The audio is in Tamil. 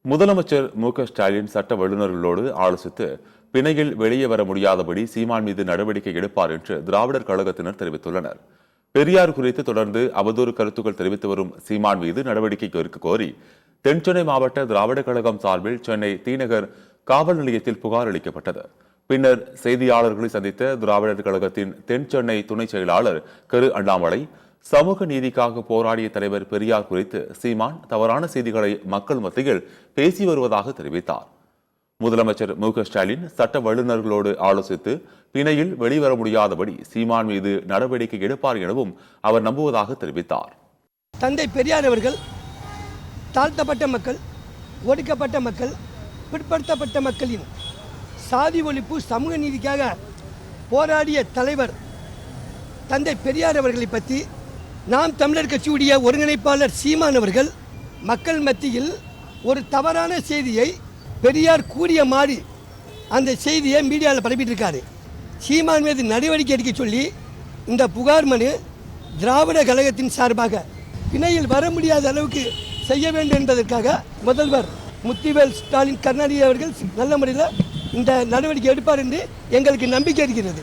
முதலமைச்சர் மு.க.ஸ்டாலின் சட்ட வல்லுநர்களோடு ஆலோசித்து பிணையில் வெளியே வர முடியாதபடி சீமான் மீது நடவடிக்கை எடுப்பார் என்று திராவிடர் கழகத்தினர் தெரிவித்துள்ளனர். பெரியார் குறித்து தொடர்ந்து அவதூறு கருத்துக்கள் தெரிவித்து வரும் சீமான் மீது நடவடிக்கை எடுக்க கோரி தென்சென்னை மாவட்ட திராவிடர் கழகம் சார்பில் சென்னை தீநகர் காவல் நிலையத்தில் புகார் அளிக்கப்பட்டது. பின்னர் செய்தியாளர்களை சந்தித்த திராவிடர் கழகத்தின் தென்சென்னை துணை செயலாளர் கரு அண்ணாமலை, சமூக நீதிக்காக போராடிய தலைவர் பெரியார் குறித்து சீமான் தவறான செய்திகளை மக்கள் மத்தியில் பேசி வருவதாக தெரிவித்தார். முதலமைச்சர் மு.க.ஸ்டாலின் சட்ட வல்லுநர்களோடு ஆலோசித்து பிணையில் வெளிவர முடியாதபடி சீமான் மீது நடவடிக்கை எடுப்பார் எனவும் அவர் நம்புவதாக தெரிவித்தார். தந்தை பெரியார் அவர்கள் தாழ்த்தப்பட்ட மக்கள், ஒடுக்கப்பட்ட மக்கள், பிற்படுத்தப்பட்ட மக்களின் சாதி ஒழிப்பு, சமூக நீதிக்காக போராடிய தலைவர் தந்தை பெரியார் அவர்களை பற்றி நாம் தமிழர் கட்சியுடைய ஒருங்கிணைப்பாளர் சீமான் அவர்கள் மக்கள் மத்தியில் ஒரு தவறான செய்தியை பெரியார் கூறிய மாதிரி அந்த செய்தியை மீடியாவில் பரப்பிட்டு இருக்காரு. சீமான் மீது நடவடிக்கை எடுக்க சொல்லி இந்த புகார் மனு திராவிட கழகத்தின் சார்பாக பிணையில் வர முடியாத அளவுக்கு செய்ய வேண்டும் என்பதற்காக முதல்வர் முத்துவேல் ஸ்டாலின் கருணாநிதி அவர்கள் நல்ல முறையில் இந்த நடவடிக்கை எடுப்பார் என்று எங்களுக்கு நம்பிக்கை இருக்கிறது.